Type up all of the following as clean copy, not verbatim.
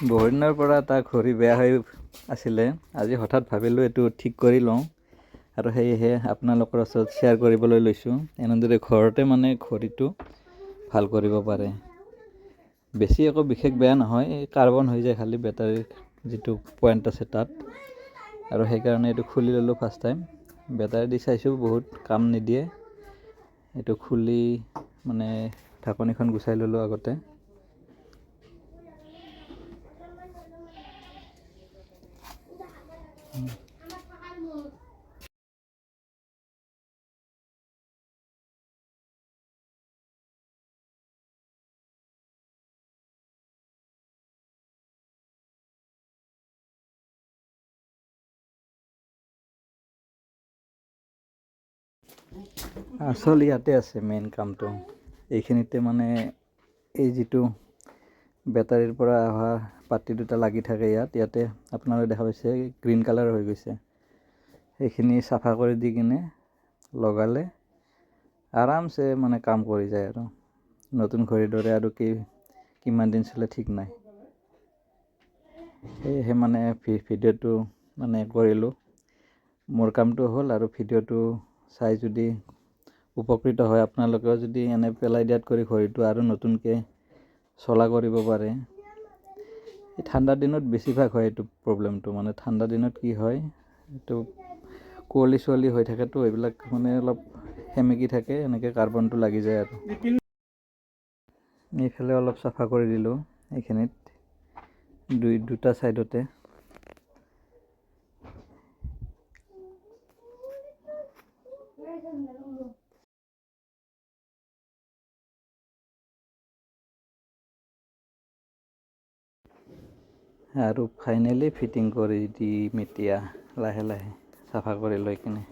বহুদিনৰ পৰা এটা ঘড়ী বেয়া হৈ আছিলে। আজি হঠাৎ ভাবিলোঁ এইটো ঠিক কৰি লওঁ আৰু সেয়েহে আপোনালোকৰ ওচৰত শ্বেয়াৰ কৰিবলৈ লৈছোঁ। এনেদৰে ঘৰতে মানে ঘড়ীটো ভাল কৰিব পাৰে। বেছি একো বিশেষ বেয়া নহয়, এই কাৰ্বন হৈ যায় খালি বেটাৰীৰ যিটো পইণ্ট আছে তাত। আৰু সেইকাৰণে এইটো খুলি ল'লোঁ ফাৰ্ষ্ট টাইম। বেটাৰী দি চাইছোঁ বহুত কাম নিদিয়ে। এইটো খুলি মানে ঢাকনিখন গুচাই ল'লোঁ আগতে। আচল ইয়াতে আছে মেইন কামটো। এইখিনিতে মানে এই যিটো বেটাৰীৰ পৰা অহা পাতি দুটা লাগি থাকে ইয়াতে আপোনালোকে দেখা পাইছে গ্ৰীণ কালাৰ হৈ গৈছে। সেইখিনি চাফা কৰি দি কিনে লগালে আৰামছে মানে কাম কৰি যায় আৰু নতুন ঘড়ীৰ দৰে। আৰু কিমান দিন চলে ঠিক নাই। সেয়েহে মানে ভিডিঅ'টো মানে কৰিলোঁ। মোৰ কামটো হ'ল আৰু ভিডিঅ'টো চাই যদি উপকৃত হয় আপোনালোকেও যদি এনে পেলাই দিয়াত কৰি ঘড়ীটো আৰু নতুনকৈ চলা কৰিব পাৰে। এই ঠাণ্ডা দিনত বেছিভাগ হয় এইটো প্ৰব্লেমটো। মানে ঠাণ্ডা দিনত কি হয়, এইটো কুঁৱলী চুৱলী হৈ থাকেতো, এইবিলাক মানে অলপ সেমেকি থাকে, এনেকৈ কাৰ্বনটো লাগি যায় আৰু। এইফালে অলপ চাফা কৰি দিলোঁ এইখিনিত দুটা ছাইডতে। আৰু ফাইনেলি ফিটিং কৰি দিম এতিয়া লাহে লাহে চাফা কৰি লৈ কিনে।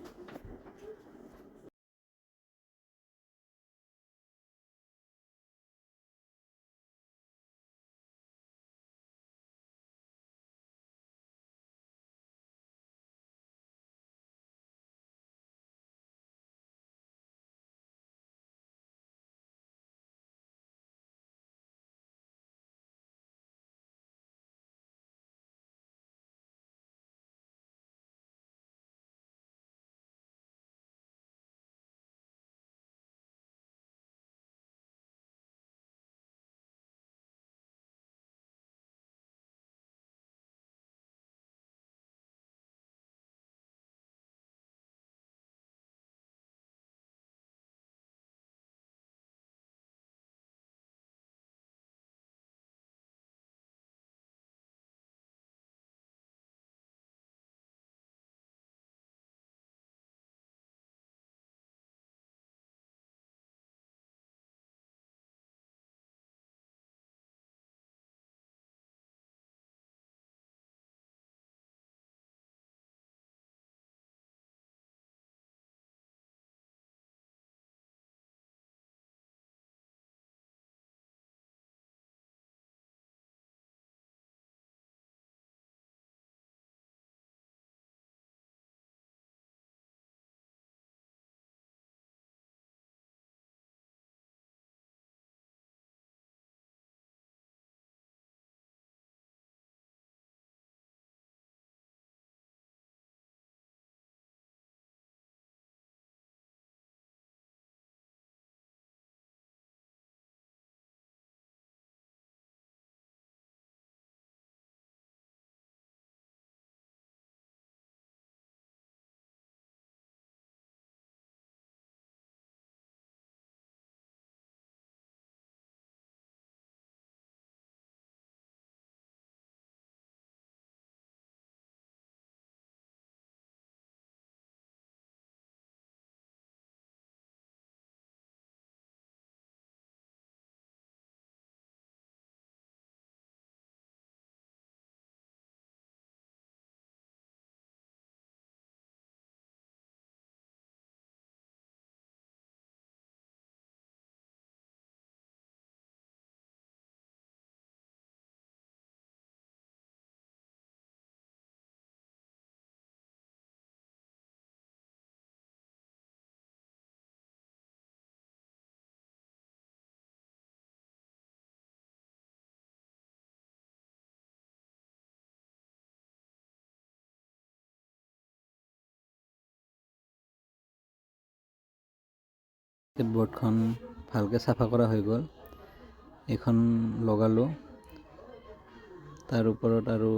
বৰ্ডখন ভালকৈ চাফা কৰা হৈ গ'ল। এইখন লগালোঁ। তাৰ ওপৰত আৰু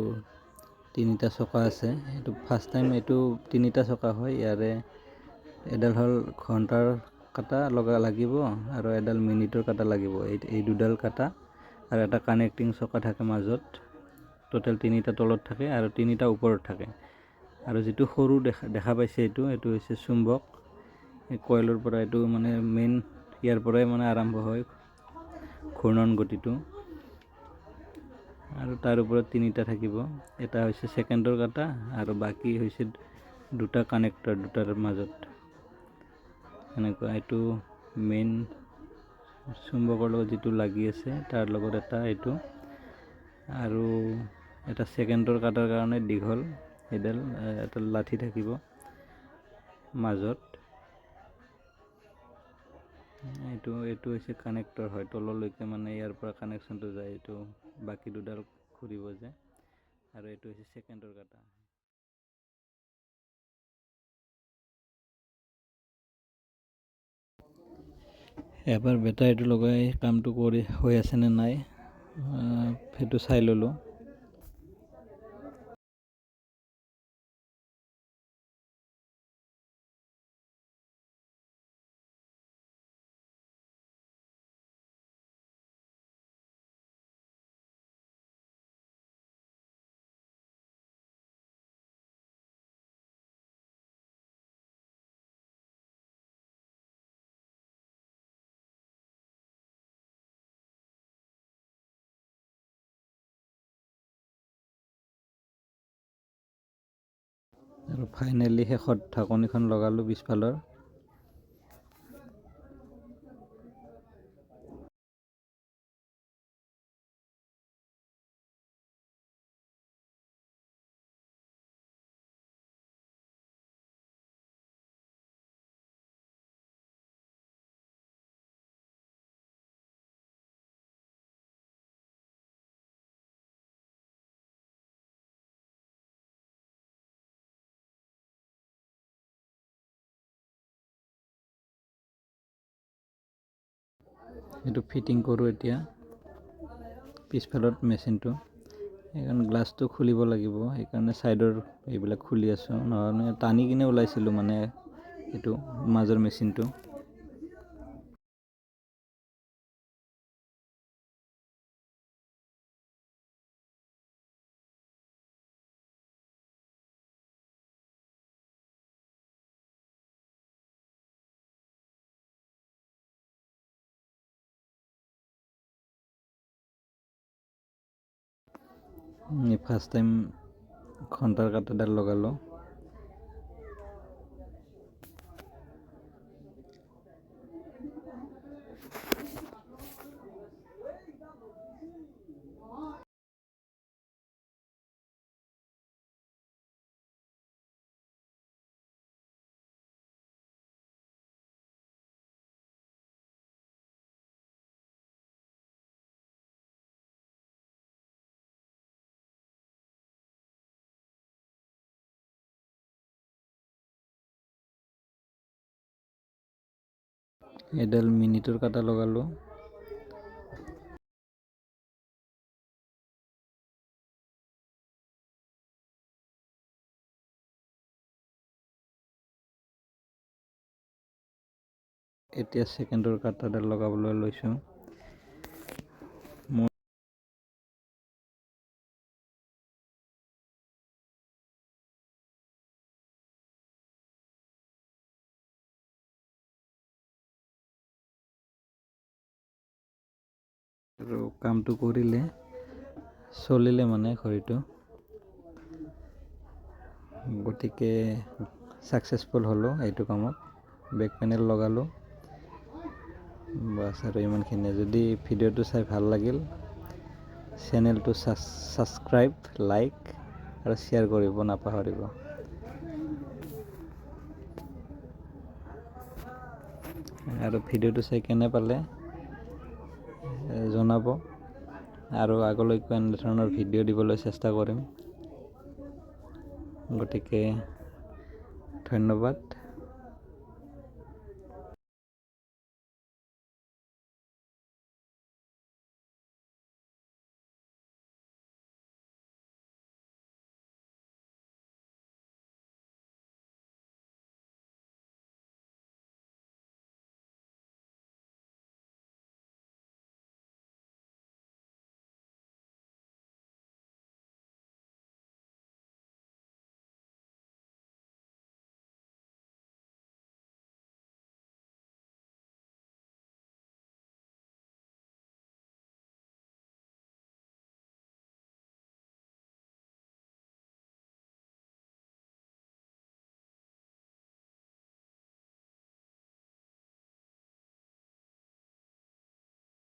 3টা চকা আছে। এইটো ফাৰ্ষ্ট টাইম এইটো 3টা চকা হয়। ইয়াৰে এডাল হ'ল ঘণ্টাৰ কাটা লাগিব আৰু এডাল মিনিটৰ কাটা লাগিব। এই দুডাল কাটা আৰু এটা কানেক্টিং চকা থাকে মাজত। টোটেল 3টা তলত থাকে আৰু 3টা ওপৰত থাকে। আৰু যিটো সৰু দেখা পাইছে এইটো হৈছে চুম্বক। এই কইলৰ পৰা এইটো মানে মেইন ইয়াৰ পৰাই মানে আৰম্ভ হয় ঘূৰ্ণন গতিটো। আৰু তাৰ ওপৰত 3টা থাকিব। এটা হৈছে ছেকেণ্ডৰ কাটা আৰু বাকী হৈছে 2টা কানেক্টৰ দুটাৰ মাজত। এনেকুৱা এইটো মেইন চুম্বকৰ লগত যিটো লাগি আছে তাৰ লগত এটা এইটো আৰু এটা ছেকেণ্ডৰ কাটাৰ কাৰণে দীঘল এডাল এটা লাঠি থাকিব মাজত। এইটো হৈছে কানেক্টৰ হয়, তললৈকে মানে ইয়াৰ পৰা কানেকশ্যনটো যায়। এইটো বাকী দুডাল ঘূৰিব যায় আৰু এইটো হৈছে ছেকেণ্ডৰ কাটা। এবাৰ বেটাৰীটো লগাই কামটো হৈ আছেনে নাই সেইটো চাই ল'লোঁ। আৰু ফাইনেলি শেষত ঢাকনিখন লগালোঁ পিছফালৰ। এইটো ফিটিং কৰোঁ এতিয়া পিছফালত মেচিনটো। সেইকাৰণে গ্লাছটো খুলিব লাগিব, সেইকাৰণে ছাইডৰ এইবিলাক খুলি আছোঁ। নহ'লে টানি কিনে ওলাইছিলোঁ মানে এইটো মাজৰ মেচিনটো। ফাৰ্ষ্ট টাইম ঘণ্টাৰ কাটাডাল লগালোঁ। এডাল মিনিটৰ কাটা লগালোঁ। এতিয়া ছেকেণ্ডৰ কাটাডাল লগাবলৈ লৈছোঁ। আৰু কামটো কৰিলে চলিলে মানে ঘড়ীটো, গতিকে ছাকচেছফুল হ'লোঁ এইটো কামত। বেক পেনেল লগালোঁ বাছ আৰু ইমানখিনিয়ে। যদি ভিডিঅ'টো চাই ভাল লাগিল চেনেলটো ছাবস্ক্ৰাইব, লাইক আৰু শ্বেয়াৰ কৰিব নাপাহৰিব। আৰু ভিডিঅ'টো চাই কেনে পালে জনাব, আৰু আগলৈকে এনেধৰণৰ ভিডিঅ' দিবলৈ চেষ্টা কৰিম। গতিকে ধন্যবাদ।